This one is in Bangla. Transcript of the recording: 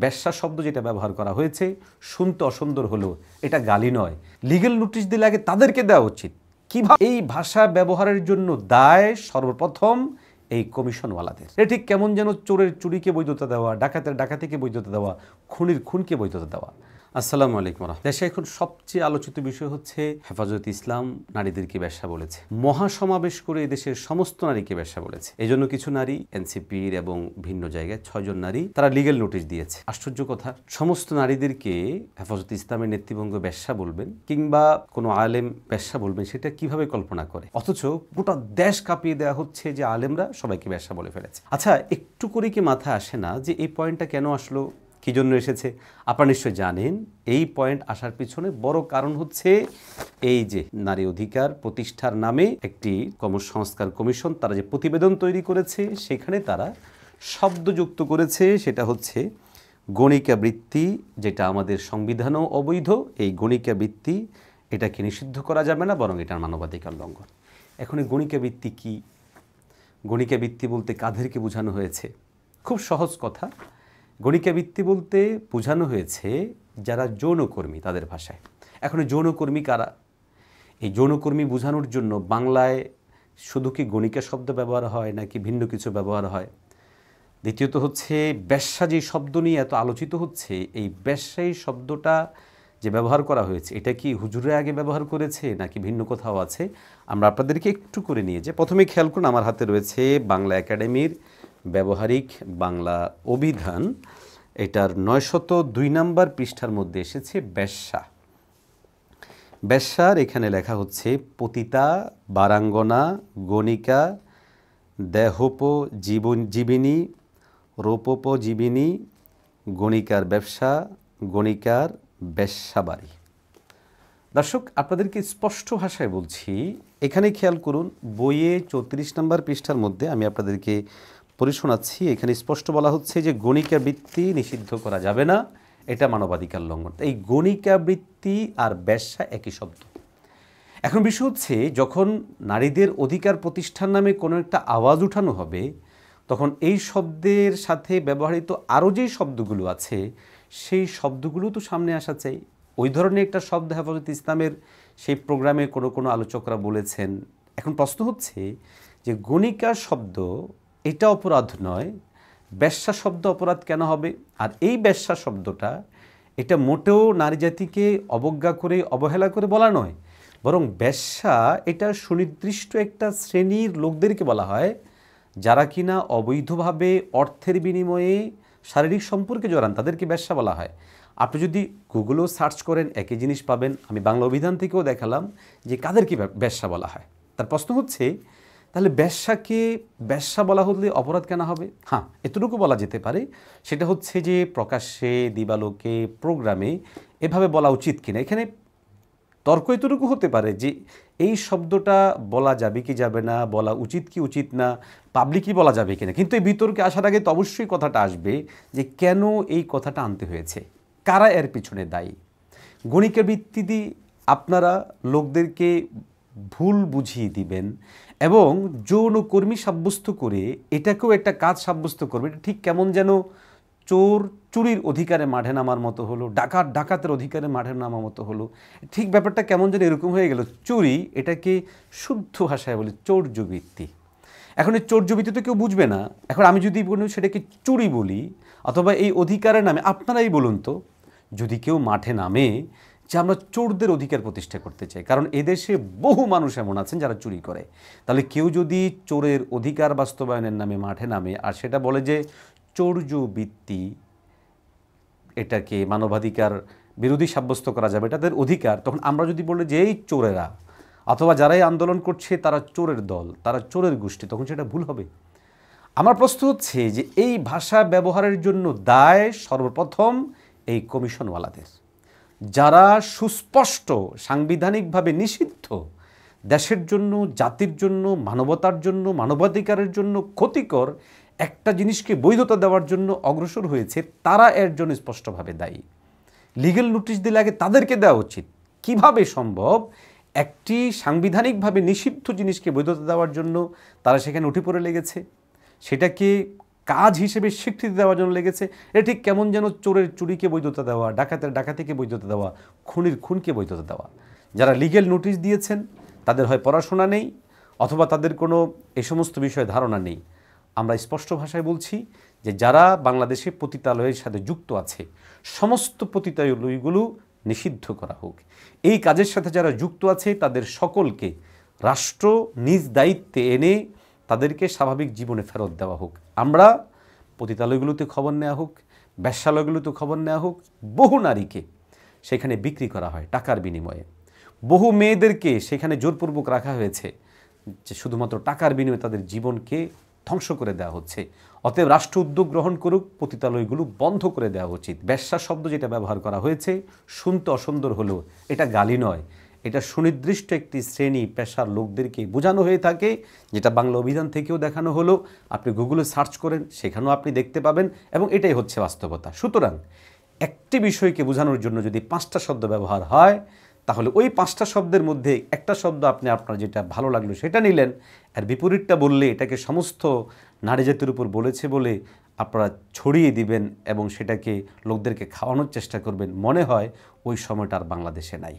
বেশ্যা শব্দ যেটা ব্যবহার করা হয়েছে শুনতে অসুন্দর হলেও এটা গালি নয়। লিগ্যাল নোটিশ দিলে আগে তাদেরকে দেওয়া উচিত। কিভাবে এই ভাষা ব্যবহারের জন্য দায় সর্বপ্রথম এই কমিশনওয়ালাদের। এটা ঠিক কেমন যেন চোরের চুরিকে বৈধতা দেওয়া, ডাকাতের ডাকাতিকে বৈধতা দেওয়া, খুনির খুনকে বৈধতা দেওয়া। আসসালামু আলাইকুম। দেশে এখন সবচেয়ে আলোচিত বিষয় হচ্ছে হেফাজত ইসলাম নারীদেরকে বেশ্যা বলেছে, মহাসমাবেশ করে এদেশের সমস্ত নারীকে বেশ্যা বলেছে। এই জন্য কিছু নারী এনসিপির এবং ভিন্ন জায়গায় 6 জন নারী তারা লিগ্যাল নোটিশ দিয়েছে। আশ্চর্য কথা, সমস্ত নারীদেরকে হেফাজত ইসলামের নেতৃবৃন্দ বেশ্যা বলবেন কিংবা কোনো আলেম বেশ্যা বলবেন, সেটা কিভাবে কল্পনা করে? অথচ গোটা দেশ কাঁপিয়ে দেওয়া হচ্ছে যে আলেমরা সবাইকে বেশ্যা বলে ফেলেছে। আচ্ছা, একটু করে কি মাথায় আসে না যে এই পয়েন্টটা কেন আসলো, কী জন্য এসেছে? আপনারা নিশ্চয় জানেন এই পয়েন্ট আসার পিছনে বড় কারণ হচ্ছে এই যে নারী অধিকার প্রতিষ্ঠার নামে একটি কর্মসংস্কার কমিশন তারা যে প্রতিবেদন তৈরি করেছে, সেখানে তারা শব্দযুক্ত করেছে, সেটা হচ্ছে গণিকা বৃত্তি, যেটা আমাদের সংবিধানও অবৈধ। এই গণিকা বৃত্তি এটাকে নিষিদ্ধ করা যাবে না, বরং এটার মানবাধিকার লঙ্ঘন। এখন এই গণিকা বৃত্তি কী? গণিকা বৃত্তি বলতে কাদেরকে বোঝানো হয়েছে? খুব সহজ কথা, গণিকা বৃত্তি বলতে বোঝানো হয়েছে যারা যৌনকর্মী, তাদের ভাষায়। এখন যৌনকর্মী কারা? এই যৌনকর্মী বোঝানোর জন্য বাংলায় শুধু কি গণিকা শব্দ ব্যবহার হয় নাকি ভিন্ন কিছু ব্যবহার হয়? দ্বিতীয়ত হচ্ছে বেশ্যা যে শব্দ নিয়ে এত আলোচিত হচ্ছে, এই বেশ্যা শব্দটা যে ব্যবহার করা হয়েছে, এটা কি হুজুরে আগে ব্যবহার করেছে নাকি ভিন্ন কোথাও আছে? আমরা আপনাদেরকে একটু করে নিয়ে যে প্রথমে খেয়াল করুন, আমার হাতে রয়েছে বাংলা একাডেমির ব্যবহারিক বাংলা অভিধান, এটার 902 নম্বর পৃষ্ঠার মধ্যে এসেছে বেশ্যা। বেশ্যার এখানে লেখা হচ্ছে পতিতা, বারাঙ্গনা, গণিকা, দেহোপজীবিনী, রূপোপজীবিনী, গণিকার ব্যবসা, গণিকার বেশ্যাবাড়ি। দর্শক, আপনাদেরকে স্পষ্ট ভাষায় বলছি, এখানে খেয়াল করুন, বইয়ে 34 নম্বর পৃষ্ঠার মধ্যে আমি আপনাদেরকে পড়ে শোনাচ্ছি। এখানে স্পষ্ট বলা হচ্ছে যে গণিকা বৃত্তি নিষিদ্ধ করা যাবে না, এটা মানবাধিকার লঙ্ঘন। এই গণিকা বৃত্তি আর বেশ্যা একই শব্দ। এখন বিষয় হচ্ছে, যখন নারীদের অধিকার প্রতিষ্ঠার নামে কোনো একটা আওয়াজ উঠানো হবে, তখন এই শব্দের সাথে ব্যবহৃত আরও যেই শব্দগুলো আছে, সেই শব্দগুলো তো সামনে আসা চাই। ওই ধরনের একটা শব্দ হেফাজত ইসলামের সেই প্রোগ্রামে কোনো আলোচকরা বলেছেন। এখন প্রশ্ন হচ্ছে যে গণিকা শব্দ এটা অপরাধ নয়, বেশ্যা শব্দ অপরাধ কেন হবে? আর এই বেশ্যা শব্দটা এটা মোটেও নারী জাতিকে অবজ্ঞা করে অবহেলা করে বলা নয়, বরং বেশ্যা এটা সুনির্দিষ্ট একটা শ্রেণীর লোকদেরকে বলা হয় যারা কিনা অবৈধভাবে অর্থের বিনিময়ে শারীরিক সম্পর্কে জড়ান, তাদেরকে বেশ্যা বলা হয়। আপনি যদি গুগলেও সার্চ করেন একই জিনিস পাবেন। আমি বাংলা অভিধান থেকেও দেখালাম যে কাদেরকে বেশ্যা বলা হয়। তার প্রশ্ন হচ্ছে, তাহলে বেশ্যাকে বেশ্যা বলা হলে অপরাধ কেন হবে? হ্যাঁ, এতটুকু বলা যেতে পারে, সেটা হচ্ছে যে প্রকাশ্যে দিবালোকে প্রোগ্রামে এভাবে বলা উচিত কিনা। এখানে তর্ক এতটুকু হতে পারে যে এই শব্দটা বলা যাবে কি যাবে না, বলা উচিত কি উচিত না, পাবলিকই বলা যাবে কিনা। কিন্তু এই বিতর্কে আসার আগে তো অবশ্যই কথাটা আসবে যে কেন এই কথাটা আনতে হয়েছে, কারা এর পিছনে দায়ী। গণিকা বৃত্তি দিয়ে আপনারা লোকদেরকে ভুল বুঝিয়ে দিবেন এবং যৌনকর্মী সাব্যস্ত করে এটাকেও একটা কাজ সাব্যস্ত করবে। এটা ঠিক কেমন যেন চোর চুরির অধিকারে মাঠে নামার মতো হলো, ডাকাত ডাকাতের অধিকারে মাঠে নামার মতো হলো। ঠিক ব্যাপারটা কেমন যেন এরকম হয়ে গেল। চুরি এটাকে শুদ্ধ ভাষায় বলে চৌর্যবৃত্তি। এখন এই চৌর্যবৃত্তি তো কেউ বুঝবে না। এখন আমি যদি বলি সেটাকে চুরি বলি, অথবা এই অধিকারের নামে আপনারাই বলুন তো, যদি কেউ মাঠে নামে যে আমরা চোরদের অধিকার প্রতিষ্ঠা করতে চাই, কারণ এদেশে বহু মানুষ এমন আছেন যারা চুরি করে, তাহলে কেউ যদি চোরের অধিকার বাস্তবায়নের নামে মাঠে নামে আর সেটা বলে যে চৌর্যবৃত্তি, এটাকে মানবাধিকার বিরোধী সাব্যস্ত করা যাবে, এটাদের অধিকার, তখন আমরা যদি বলি যে এই চোরেরা অথবা যারাই আন্দোলন করছে তারা চোরের দল, তারা চোরের গোষ্ঠী, তখন সেটা ভুল হবে। আমার প্রশ্ন হচ্ছে যে এই ভাষা ব্যবহারের জন্য দায় সর্বপ্রথম এই কমিশনওয়ালাদের, যারা সুস্পষ্ট সাংবিধানিকভাবে নিষিদ্ধ, দেশের জন্য, জাতির জন্য, মানবতার জন্য, মানবাধিকারের জন্য ক্ষতিকর একটা জিনিসকে বৈধতা দেওয়ার জন্য অগ্রসর হয়েছে, তারা এর জন্য স্পষ্টভাবে দায়ী। লিগ্যাল নোটিশ দিলে আগে তাদেরকে দেওয়া উচিত। কিভাবে সম্ভব একটি সাংবিধানিকভাবে নিষিদ্ধ জিনিসকে বৈধতা দেওয়ার জন্য তারা সেখানে উঠে পড়ে লেগেছে? সেটাকে কাজ হিসেবে স্বীকৃতি দেওয়ার জন্য লেগেছে। এটা ঠিক কেমন যেন চোরের চুরিকে বৈধতা দেওয়া, ডাকাতের ডাকাতিকে বৈধতা দেওয়া, খুনির খুনকে বৈধতা দেওয়া। যারা লিগ্যাল নোটিশ দিয়েছেন তাদের হয় পড়াশোনা নেই অথবা তাদের কোনো এই সমস্ত বিষয়ে ধারণা নেই। আমরা স্পষ্ট ভাষায় বলছি যে যারা বাংলাদেশে পতিতালয়ের সাথে যুক্ত আছে সমস্ত পতিতালয়গুলো নিষিদ্ধ করা হোক। এই কাজের সাথে যারা যুক্ত আছে তাদের সকলকে রাষ্ট্র নিজ দায়িত্বে এনে তাদেরকে স্বাভাবিক জীবনে ফেরত দেওয়া হোক। আমরা পতিতালয়গুলোতে খবর নেওয়া হোক, বেশ্যালয়গুলোতে খবর নেওয়া হোক, বহু নারীকে সেখানে বিক্রি করা হয় টাকার বিনিময়ে, বহু মেয়েদেরকে সেখানে জোরপূর্বক রাখা হয়েছে যে শুধুমাত্র টাকার বিনিময়ে তাদের জীবনকে ধ্বংস করে দেওয়া হচ্ছে। অতএব রাষ্ট্র উদ্যোগ গ্রহণ করুক, পতিতালয়গুলো বন্ধ করে দেওয়া উচিত। বেশ্যা শব্দ যেটা ব্যবহার করা হয়েছে শুনতে অসুন্দর হলেও এটা গালি নয়, এটা সুনির্দিষ্ট একটি শ্রেণী পেশার লোকদেরকে বোঝানো হয়ে থাকে, যেটা বাংলা অভিধান থেকেও দেখানো হলো। আপনি গুগলে সার্চ করেন, সেখানেও আপনি দেখতে পাবেন, এবং এটাই হচ্ছে বাস্তবতা। সুতরাং একটি বিষয়কে বোঝানোর জন্য যদি 5টা শব্দ ব্যবহার হয় তাহলে ওই 5টা শব্দের মধ্যে একটা শব্দ আপনি আপনার যেটা ভালো লাগলো সেটা নিলেন, আর বিপরীতটা বললে এটাকে সমস্ত নারী জাতির উপর বলেছে বলে আপনারা ছড়িয়ে দিবেন এবং সেটাকে লোকদেরকে খাওয়ানোর চেষ্টা করবেন। মনে হয় ওই সময়টা আর বাংলাদেশে নাই।